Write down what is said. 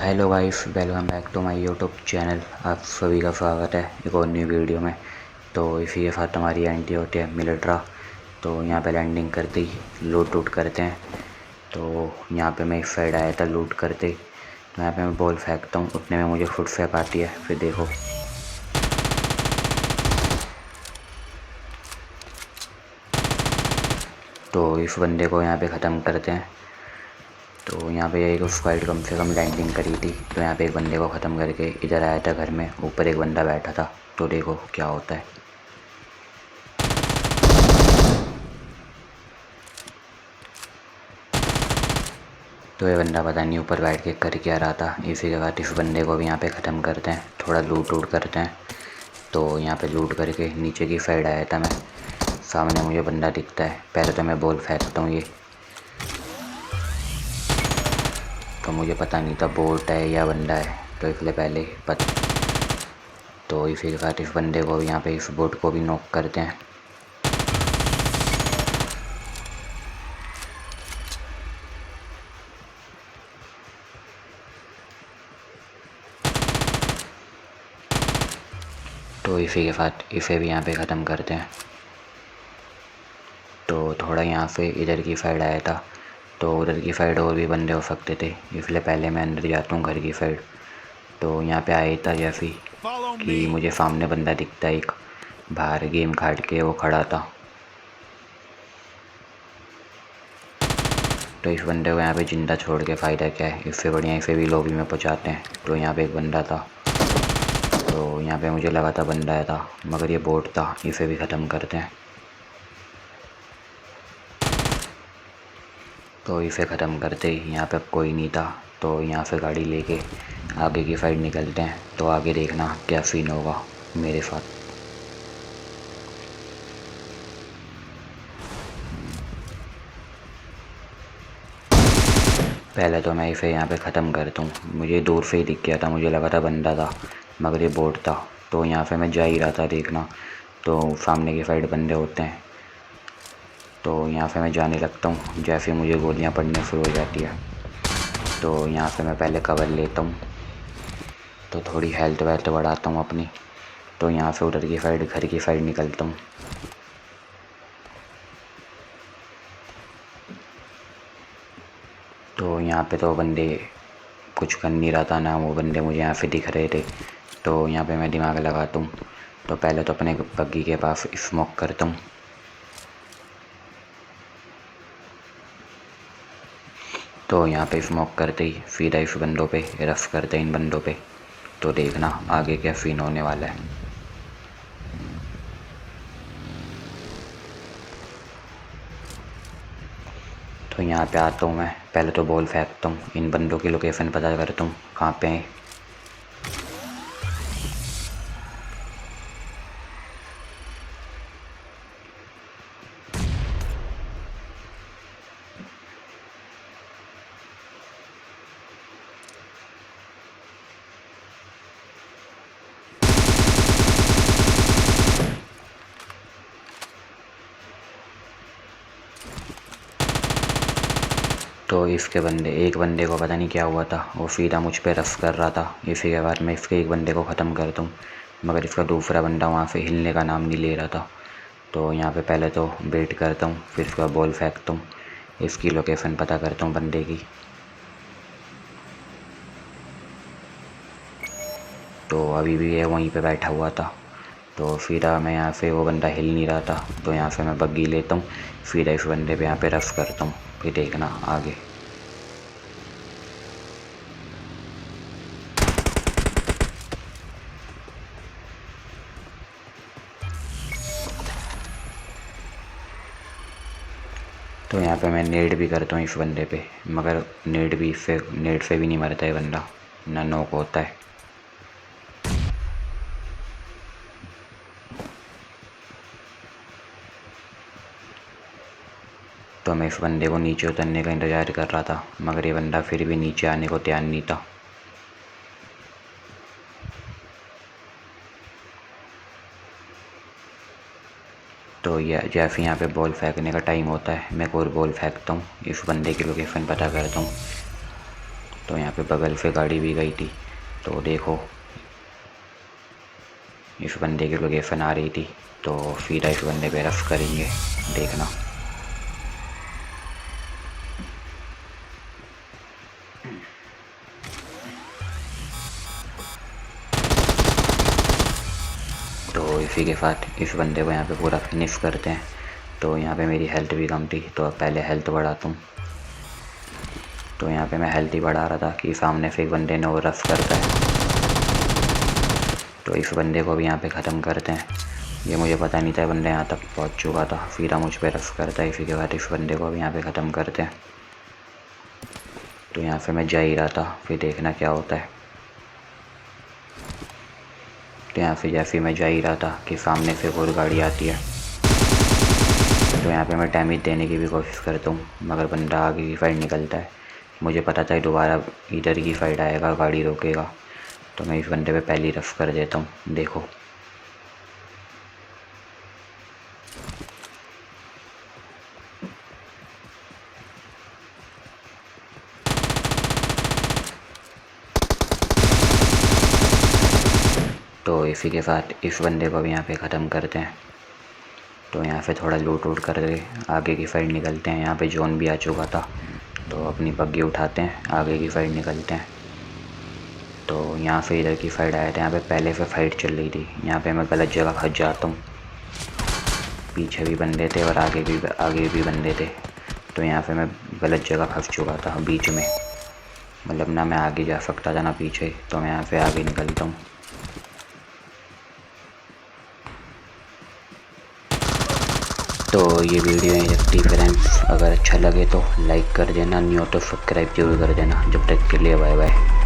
Hello guys, welcome back to my YouTube channel. आप सभी का स्वागत है एक और न्यू वीडियो में। तो इसी के साथ हमारी एंट्री होती है मिलिट्रा। तो यहाँ पे लैंडिंग करते ही लूट करते हैं। तो यहाँ पे मैं इस साइड आया था लूट करते ही। तो यहाँ पे मैं बॉल फेंकता हूँ, उतने में मुझे फुट फेंक आती है। फिर देखो, तो इस बंदे को यहाँ पे ख़त्म करते हैं। तो यहाँ पे एक फाइट कम से कम लैंडिंग करी थी। तो यहाँ पे एक बंदे को ख़त्म करके इधर आया था घर में, ऊपर एक बंदा बैठा था। तो देखो क्या होता है। तो ये बंदा पता नहीं ऊपर बैठ के कर क्या रहा था। इसी के बाद इस बंदे को भी यहाँ पे ख़त्म करते हैं, थोड़ा लूट करते हैं। तो यहाँ पे लूट करके नीचे की साइड आया था मैं। सामने मुझे बंदा दिखता है, पहले तो मैं बॉल फेंकता हूँ ये। तो मुझे पता नहीं था बोट है या बंदा है, तो इसलिए पहले तो इसी के साथ इस बंदे को भी यहाँ पे इस बोट को भी नॉक करते हैं। तो इसी के साथ इसे भी यहाँ पे ख़त्म करते हैं। तो थोड़ा यहाँ से इधर की साइड आया था, तो उधर की साइड और भी बंदे हो सकते थे, इसलिए पहले मैं अंदर जाता हूँ घर की साइड। तो यहाँ पे आया था जैसे कि मुझे सामने बंदा दिखता है, एक बाहर गेम काट के वो खड़ा था। तो इस बंदे को यहाँ पे जिंदा छोड़ के फ़ायदा क्या है, इससे बढ़िया इसे भी लॉबी में पहुँचाते हैं। तो यहाँ पे एक बंदा था, तो यहाँ पे मुझे लगा था बंदा आया था, मगर ये बोट था। इसे भी ख़त्म करते हैं। तो इसे ख़त्म करते ही यहाँ पे अब कोई नहीं था। तो यहाँ से गाड़ी लेके आगे की साइड निकलते हैं। तो आगे देखना क्या सीन होगा मेरे साथ। पहले तो मैं इसे यहाँ पे ख़त्म करता हूँ। मुझे दूर से ही दिख गया था, मुझे लगा था बंदा था, मगर ये बोट था। तो यहाँ पे मैं जा ही रहा था देखना, तो सामने की साइड बंदे होते हैं। तो यहाँ से मैं जाने लगता हूँ, जैसे मुझे गोलियाँ पड़ने शुरू हो जाती है। तो यहाँ से मैं पहले कवर लेता हूँ, तो थोड़ी हेल्थ वेल्थ बढ़ाता हूँ अपनी। तो यहाँ से उधर की साइड घर की साइड निकलता हूँ। तो यहाँ पे तो बंदे कुछ कर नहीं रहा था ना, वो बंदे मुझे यहाँ से दिख रहे थे। तो यहाँ पे मैं दिमाग लगाता हूँ। तो पहले तो अपने बग्गी के पास स्मोक करता हूँ। तो यहाँ पे स्मोक करते ही सीधा इस बंदों पे रफ करते हैं, इन बंदों पे। तो देखना आगे क्या सीन होने वाला है। तो यहाँ पे आता हूँ मैं, पहले तो बॉल फेंकता हूँ, इन बंदों की लोकेशन पता करता हूँ कहाँ पे है। तो इसके बंदे, एक बंदे को पता नहीं क्या हुआ था, वो सीधा मुझ पे रफ कर रहा था। इसी के बाद मैं इसके एक बंदे को ख़त्म करता हूँ, मगर इसका दूसरा बंदा वहाँ से हिलने का नाम नहीं ले रहा था। तो यहाँ पे पहले तो वेट करता हूँ, फिर उसका बॉल फेंकता हूँ, इसकी लोकेशन पता करता हूँ बंदे की। तो अभी भी ये वहीं पे बैठा हुआ था। तो सीधा मैं यहाँ से, वो बंदा हिल नहीं रहा था, तो यहाँ से मैं बग्गी लेता हूँ, सीधा इस बंदे पे यहाँ पे रफ करता हूँ। फिर देखना आगे। तो यहाँ पे मैं नेड भी करता हूँ इस बंदे पे, मगर नेड से भी नहीं मरता है बंदा, ना नॉक होता है। तो मैं इस बंदे को नीचे उतरने का इंतज़ार कर रहा था, मगर ये बंदा फिर भी नीचे आने को तैयार नहीं था। तो ये जैसे यहाँ पे बॉल फेंकने का टाइम होता है, मैं एक और बॉल फेंकता हूँ, इस बंदे की लोकेशन पता करता हूँ। तो यहाँ पे बगल से गाड़ी भी गई थी। तो देखो इस बंदे की लोकेशन आ रही थी, तो फिर इस बंदे पे रफ करेंगे, देखना। तो इसी के साथ इस बंदे को यहाँ पे पूरा फिनिश करते हैं। तो यहाँ पे मेरी हेल्थ भी कम थी, तो अब पहले हेल्थ बढ़ाता हूँ। तो यहाँ पे मैं हेल्थ ही बढ़ा रहा था कि सामने से एक बंदे ने वो रफ करता है। तो इस बंदे को भी यहाँ पे ख़त्म करते हैं। ये मुझे पता नहीं था बंदा यहाँ तक पहुँच चुका था, फिर मुझ पर रफ करता है। इसी के बाद इस बंदे को भी यहाँ पे ख़त्म करते हैं। तो यहाँ से मैं जा ही रहा था, फिर देखना क्या होता है। तो यहाँ से जैसे मैं जा ही रहा था कि सामने से और गाड़ी आती है। तो यहाँ पे मैं डैमेज देने की भी कोशिश करता हूँ, मगर बंदा आगे की साइड निकलता है। मुझे पता था दोबारा इधर की साइड आएगा, गाड़ी रोकेगा। तो मैं इस बंदे पे पहले ही रफ कर देता हूँ, देखो। तो इसी के साथ इस बंदे को भी यहाँ पे ख़त्म करते हैं। तो यहाँ से थोड़ा लूट वूट करके आगे की साइड निकलते हैं। यहाँ पे जोन भी आ चुका था, तो अपनी बग्गी उठाते हैं, आगे की साइड निकलते हैं। तो यहाँ से इधर की साइड आया था, यहाँ पे पहले से फाइट चल रही थी। यहाँ पे मैं गलत जगह फंस जाता हूँ, पीछे भी बंदे थे और आगे भी बंदे थे। तो यहाँ पे मैं गलत जगह फंस चुका था बीच में, मतलब ना मैं आगे जा सकता था ना पीछे। तो मैं यहाँ से आगे निकलता हूँ। तो ये वीडियो यहीं रखती फ्रेंड्स, अगर अच्छा लगे तो लाइक कर देना, न्यू तो सब्सक्राइब जरूर कर देना। जब तक के लिए बाय बाय।